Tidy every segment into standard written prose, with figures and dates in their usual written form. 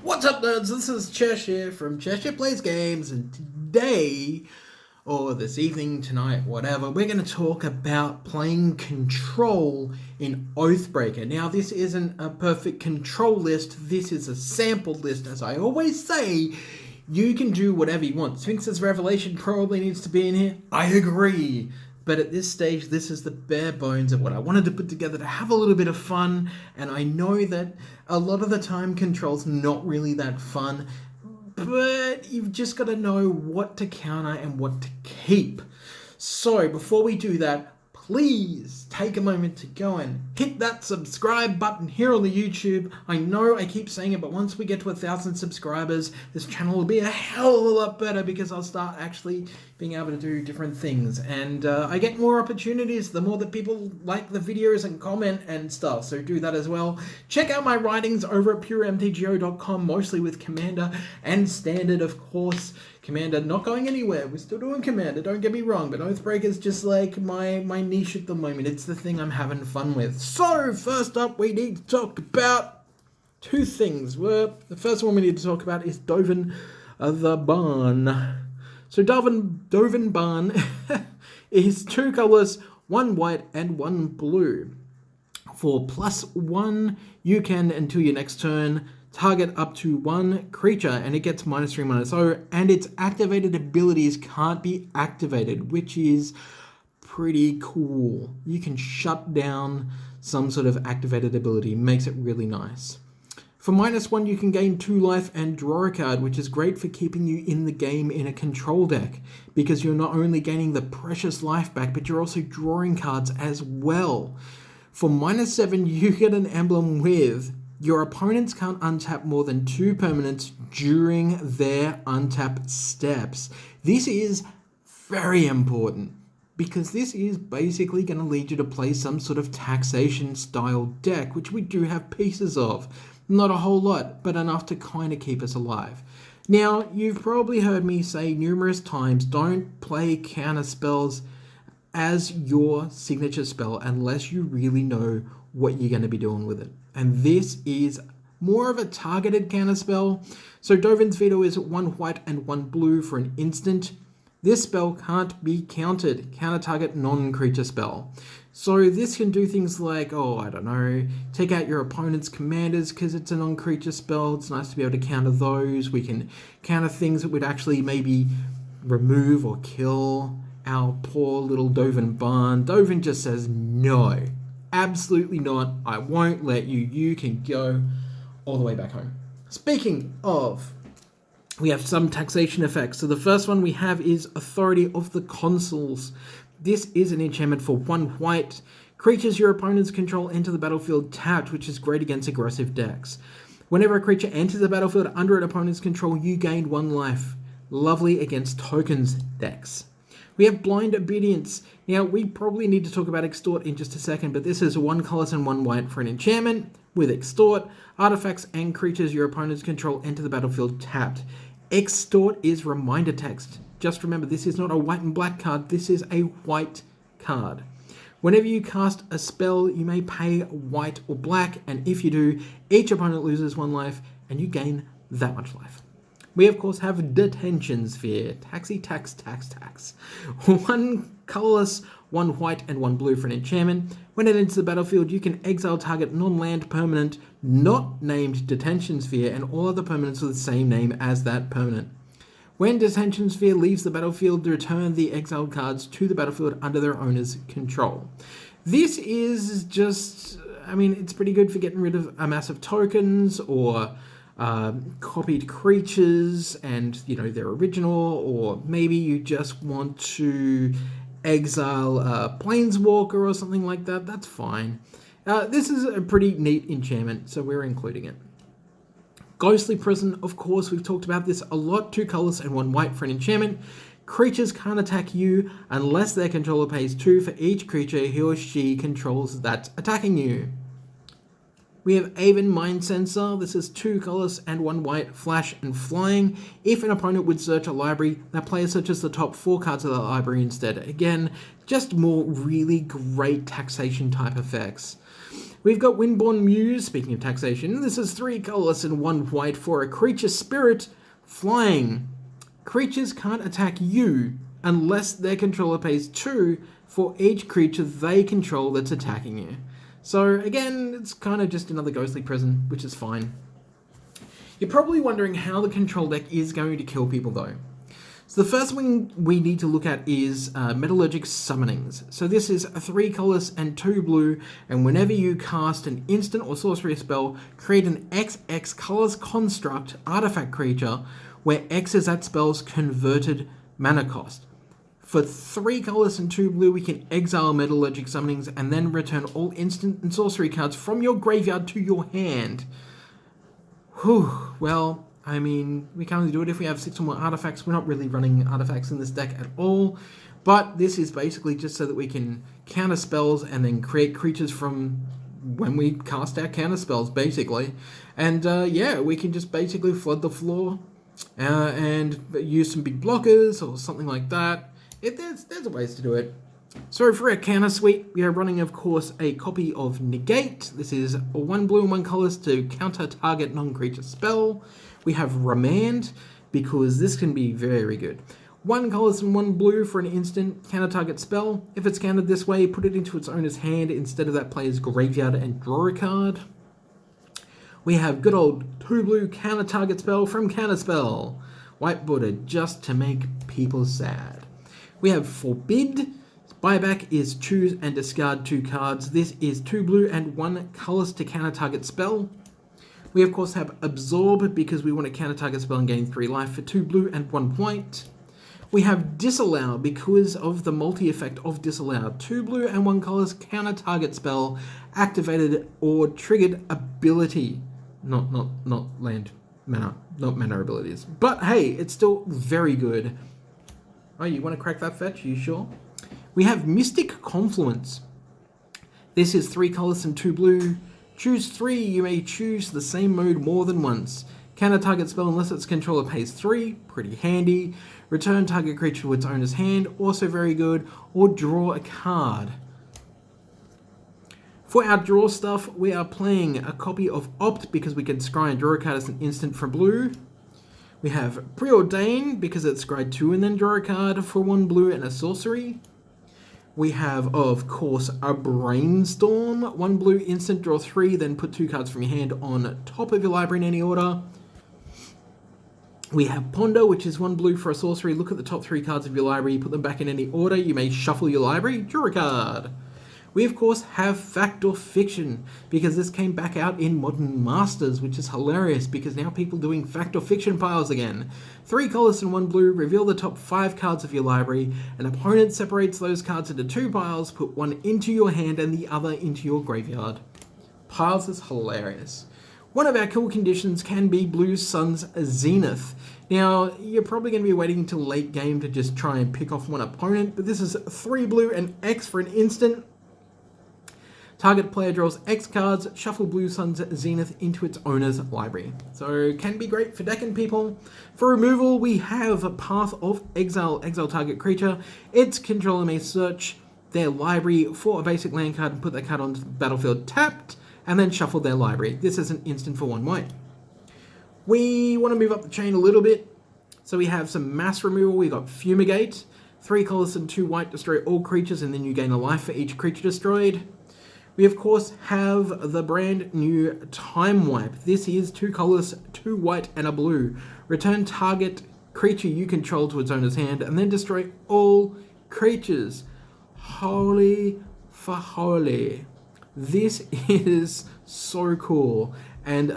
What's up, nerds? This is Cheshire from Cheshire Plays Games, and today, or this evening, tonight, whatever, we're going to talk about playing Control in Oathbreaker. Now, this isn't a perfect control list, this is a sample list. As I always say, you can do whatever you want. Sphinx's Revelation probably needs to be in here. I agree. But at this stage, this is the bare bones of what I wanted to put together to have a little bit of fun. And I know that a lot of the time Control's not really that fun, but you've just got to know what to counter and what to keep. So before we do that, please take a moment to go and hit that subscribe button here on the YouTube. I know I keep saying it, but once we get to 1,000 subscribers, this channel will be a hell of a lot better because I'll start actually being able to do different things. And I get more opportunities the more that people like the videos and comment and stuff. So do that as well. Check out my writings over at puremtgo.com, mostly with Commander and Standard, of course. Commander not going anywhere. We're still doing Commander, don't get me wrong, but Oathbreaker is just like my niche at the moment. It's the thing I'm having fun with. So, first up, we need to talk about two things. The first one we need to talk about is Dovin Baan. So, Dovin Baan is 2 colors, 1 white and 1 blue. For +1, you can, until your next turn, target up to 1 creature, and it gets -3/-0, and its activated abilities can't be activated, which is pretty cool. You can shut down some sort of activated ability, makes it really nice. For -1, you can gain 2 life and draw a card, which is great for keeping you in the game in a control deck, because you're not only gaining the precious life back, but you're also drawing cards as well. For -7, you get an emblem with your opponents can't untap more than 2 permanents during their untap steps. This is very important because this is basically going to lead you to play some sort of taxation style deck, which we do have pieces of. Not a whole lot, but enough to kind of keep us alive. Now, you've probably heard me say numerous times, don't play Counterspells as your signature spell unless you really know what you're going to be doing with it. And this is more of a targeted counterspell. So Dovin's Veto is 1 white and 1 blue for an instant. This spell can't be countered. Counter target non-creature spell. So this can do things like, take out your opponent's commanders because it's a non-creature spell. It's nice to be able to counter those. We can counter things that would actually maybe remove or kill our poor little Dovin Baan. Dovin just says no. Absolutely not. I won't let you. You can go all the way back home. Speaking of, we have some taxation effects. So the first one we have is Authority of the Consuls. This is an enchantment for 1 white. Creatures your opponents control enter the battlefield tapped, which is great against aggressive decks. Whenever a creature enters the battlefield under an opponent's control, you gain 1 life. Lovely against tokens decks. We have Blind Obedience. Now, we probably need to talk about Extort in just a second, but this is 1 color and 1 white for an enchantment. With Extort, artifacts and creatures your opponents control enter the battlefield tapped. Extort is reminder text. Just remember, this is not a white and black card, this is a white card. Whenever you cast a spell, you may pay white or black, and if you do, each opponent loses 1 life, and you gain that much life. We, of course, have Detention Sphere. Tax. 1 colorless, 1 white, and 1 blue for an enchantment. When it enters the battlefield, you can exile target non-land permanent not named Detention Sphere and all other permanents with the same name as that permanent. When Detention Sphere leaves the battlefield, return the exiled cards to the battlefield under their owner's control. This is just, it's pretty good for getting rid of a mass of tokens or copied creatures and they're original, or maybe you just want to exile a Planeswalker or something like that. That's fine. This is a pretty neat enchantment, so we're including it. Ghostly Prison, of course, we've talked about this a lot. 2 colors and 1 white for an enchantment. Creatures can't attack you unless their controller pays 2 for each creature he or she controls that's attacking you. We have Aven Mind Sensor. This is 2 colors and 1 white, flash and flying. If an opponent would search a library, that player searches the top 4 cards of the library instead. Again, just more really great taxation type effects. We've got Windborn Muse, speaking of taxation. This is 3 colorless and 1 white for a creature spirit flying. Creatures can't attack you unless their controller pays 2 for each creature they control that's attacking you. So again, it's kind of just another ghostly prison, which is fine. You're probably wondering how the control deck is going to kill people though. So the first thing we need to look at is Metallurgic Summonings. So this is 3 colors and 2 blue, and whenever you cast an instant or sorcery spell, create an XX colors construct artifact creature, where X is that spell's converted mana cost. For 3 colors and 2 blue, we can exile Metallurgic Summonings and then return all instant and sorcery cards from your graveyard to your hand. Whew, well, I mean, we can only do it if we have 6 or more artifacts. We're not really running artifacts in this deck at all, but this is basically just so that we can counter spells and then create creatures from when we cast our counter spells, basically. And yeah, we can just basically flood the floor and use some big blockers or something like that. There's ways to do it. So for our counter suite, we are running, of course, a copy of Negate. This is 1 blue and 1 colors to counter target non-creature spell. We have Remand, because this can be very good. 1 colors and 1 blue for an instant counter target spell. If it's countered this way, put it into its owner's hand instead of that player's graveyard and draw a card. We have good old 2 blue counter target spell from Counterspell. White-bordered just to make people sad. We have Forbid. Buyback is choose and discard 2 cards. This is 2 blue and 1 colors to counter target spell. We of course have Absorb because we want to counter target spell and gain 3 life for 2 blue and 1 white. We have Disallow because of the multi-effect of Disallow. 2 blue and 1 colors counter target spell activated or triggered ability. Not land mana, not mana abilities. But hey, it's still very good. Oh, you want to crack that fetch? Are you sure? We have Mystic Confluence. This is 3 colors and 2 blue. Choose 3. You may choose the same mode more than once. Counter target spell unless its controller pays 3. Pretty handy. Return target creature to its owner's hand. Also very good. Or draw a card. For our draw stuff, we are playing a copy of Opt because we can scry and draw a card as an instant for blue. We have Preordain because it's scry 2 and then draw a card for 1 blue and a sorcery. We have, of course, a Brainstorm. 1 blue, instant, draw 3, then put 2 cards from your hand on top of your library in any order. We have Ponder, which is 1 blue for a sorcery. Look at the top 3 cards of your library, put them back in any order. You may shuffle your library, draw a card. We, of course, have Fact or Fiction, because this came back out in Modern Masters, which is hilarious, because now people are doing Fact or Fiction piles again. 3 colors and 1 blue, reveal the top 5 cards of your library. An opponent separates those cards into 2 piles, put 1 into your hand and the other into your graveyard. Piles is hilarious. One of our kill conditions can be Blue Sun's Zenith. Now, you're probably going to be waiting until late game to just try and pick off one opponent, but this is 3 blue and X for an instant. Target player draws X cards, shuffle Blue Sun's Zenith into its owner's library. So, can be great for decking people. For removal, we have Path of Exile. Exile target creature. Its controller may search their library for a basic land card and put that card onto the battlefield tapped, and then shuffle their library. This is an instant for 1 white. We want to move up the chain a little bit. So we have some mass removal. We've got Fumigate. 3 colors and 2 white, destroy all creatures, and then you gain a life for each creature destroyed. We, of course, have the brand new Time Wipe. This is 2 colors, 2 white, and a blue. Return target creature you control to its owner's hand, and then destroy all creatures. Holy for holy. This is so cool. And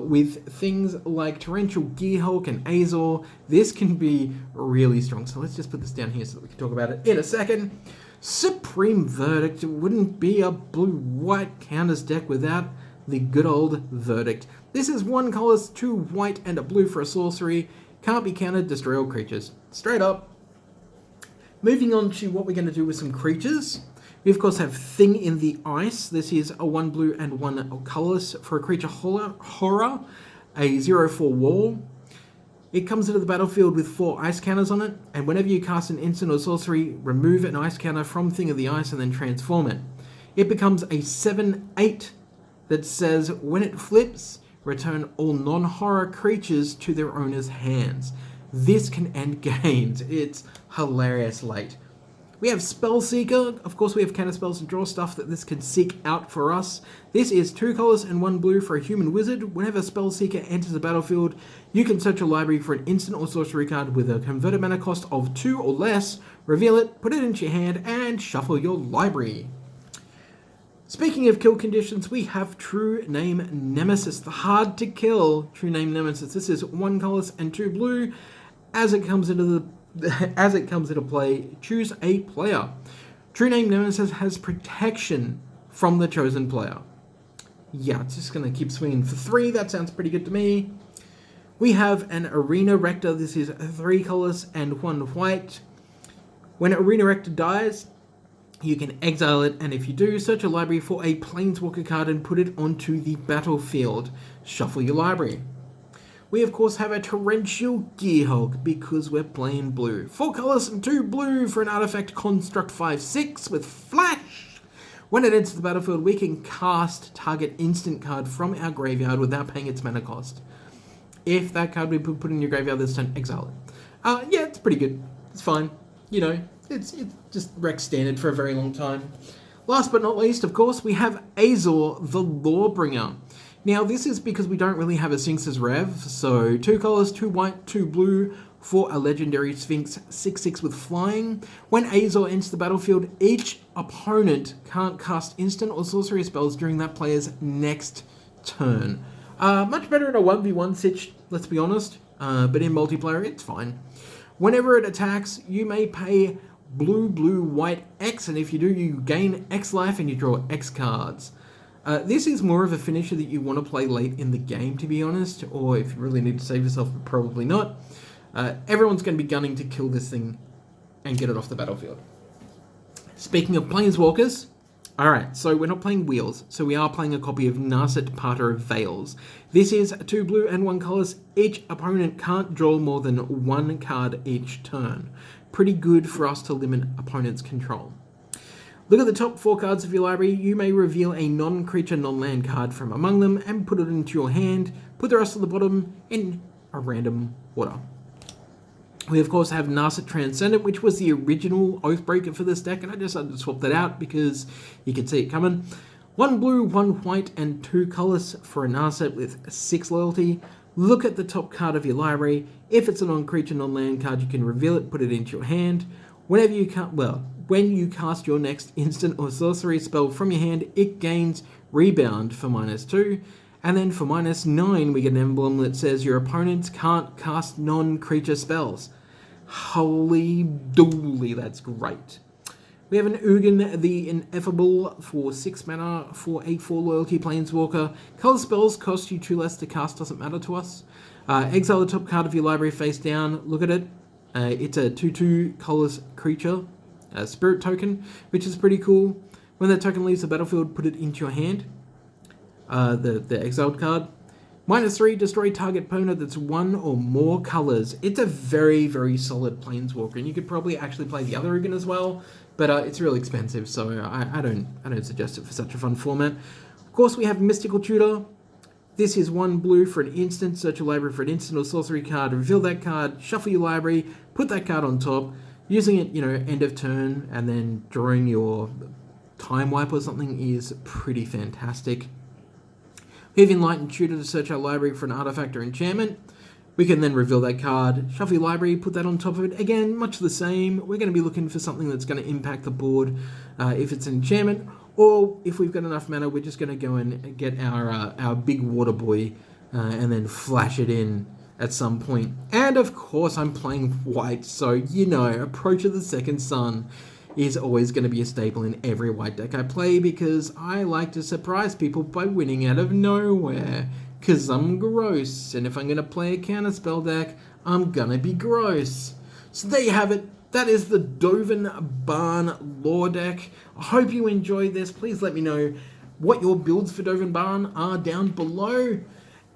with things like Torrential Gearhulk and Azor, this can be really strong. So let's just put this down here so that we can talk about it in a second. Supreme Verdict wouldn't be a blue-white counters deck without the good old Verdict. This is 1 colors, 2 white, and a blue for a sorcery. Can't be countered, destroy all creatures. Straight up. Moving on to what we're going to do with some creatures. We, of course, have Thing in the Ice. This is a 1 blue and 1 colorless for a creature horror, a 0/4 wall. It comes into the battlefield with 4 ice counters on it, and whenever you cast an instant or sorcery, remove an ice counter from Thing of the Ice and then transform it. It becomes a 7/8 that says when it flips, return all non-horror creatures to their owner's hands. This can end games. It's hilarious late. We have Spellseeker. Of course, we have Counterspells and draw stuff that this can seek out for us. This is 2 colors and 1 blue for a human wizard. Whenever Spellseeker enters the battlefield, you can search a library for an instant or sorcery card with a converted mana cost of 2 or less, reveal it, put it into your hand, and shuffle your library. Speaking of kill conditions, we have True Name Nemesis, the hard to kill True Name Nemesis. This is 1 colors and 2 blue. As it comes into play, choose a player. True Name Nemesis has protection from the chosen player. Yeah, it's just going to keep swinging for 3. That sounds pretty good to me. We have an Arena Rector. This is 3 colors and 1 white. When Arena Rector dies, you can exile it, and if you do, search a library for a Planeswalker card and put it onto the battlefield. Shuffle your library. We of course have a Torrential Gearhog because we're playing blue. 4 colors and 2 blue for an artifact construct 5/6 with flash. When it enters the battlefield, we can cast target instant card from our graveyard without paying its mana cost. If that card we put in your graveyard this turn, exile it. Yeah, it's pretty good. It's fine. You know, it's just rec standard for a very long time. Last but not least, of course, we have Azor the Lawbringer. Now, this is because we don't really have a Sphinx's Rev, so 2 colors, 2 white, 2 blue for a legendary Sphinx 6/6 with flying. When Azor enters the battlefield, each opponent can't cast instant or sorcery spells during that player's next turn. Much better in a 1v1 sitch, let's be honest, but in multiplayer, it's fine. Whenever it attacks, you may pay blue, blue, white, X, and if you do, you gain X life and you draw X cards. This is more of a finisher that you want to play late in the game, to be honest, or if you really need to save yourself, but probably not. Everyone's going to be gunning to kill this thing and get it off the battlefield. Speaking of Planeswalkers, alright, so we're not playing Wheels, so we are playing a copy of Narset Parter of Veils. This is 2 blue and 1 colors. Each opponent can't draw more than 1 card each turn. Pretty good for us to limit opponents' control. Look at the top 4 cards of your library. You may reveal a non-creature, non-land card from among them and put it into your hand. Put the rest of the bottom in a random order. We of course have Narset Transcendent, which was the original Oathbreaker for this deck, and I decided to swap that out because you can see it coming. 1 blue, 1 white, and 2 colors for a Narset with 6 loyalty. Look at the top card of your library. If it's a non-creature, non-land card, you can reveal it, put it into your hand. When you cast your next instant or sorcery spell from your hand, it gains Rebound for -2. And then for -9, we get an emblem that says your opponents can't cast non-creature spells. Holy dooly, that's great. We have an Ugin the Ineffable for 6 mana for a 4 loyalty Planeswalker. Color spells cost you 2 less to cast, doesn't matter to us. Exile the top card of your library face down, look at it. It's a 2/2 colors creature, a spirit token, which is pretty cool. When that token leaves the battlefield, put it into your hand, the exiled card. -3, destroy target opponent that's 1 or more colors. It's a very, very solid Planeswalker, and you could probably actually play the other Ugin as well, but it's really expensive, so I don't suggest it for such a fun format. Of course, we have Mystical Tutor. This is 1 blue for an instant, search your library for an instant or sorcery card, reveal that card, shuffle your library, put that card on top, using it, end of turn, and then drawing your Time Wipe or something is pretty fantastic. We have Enlightened Tutor to search our library for an artifact or enchantment. We can then reveal that card, shuffle your library, put that on top of it. Again, much the same. We're going to be looking for something that's going to impact the board if it's an enchantment, or if we've got enough mana, we're just going to go and get our big water boy and then flash it in at some point. And of course, I'm playing white, so Approach of the Second Sun is always going to be a staple in every white deck I play because I like to surprise people by winning out of nowhere. Because I'm gross, and if I'm going to play a counterspell deck, I'm going to be gross. So there you have it. That is the Dovin Baan lore deck. I hope you enjoyed this. Please let me know what your builds for Dovin Baan are down below.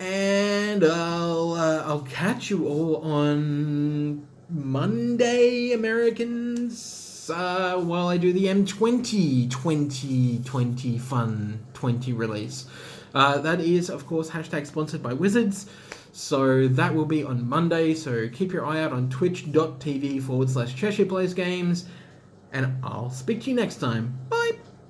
And I'll catch you all on Monday, Americans, while I do the M20 2020 Fun 20 release. That is, of course, hashtag sponsored by Wizards. So that will be on Monday. So keep your eye out on twitch.tv/Cheshire Plays Games. And I'll speak to you next time. Bye.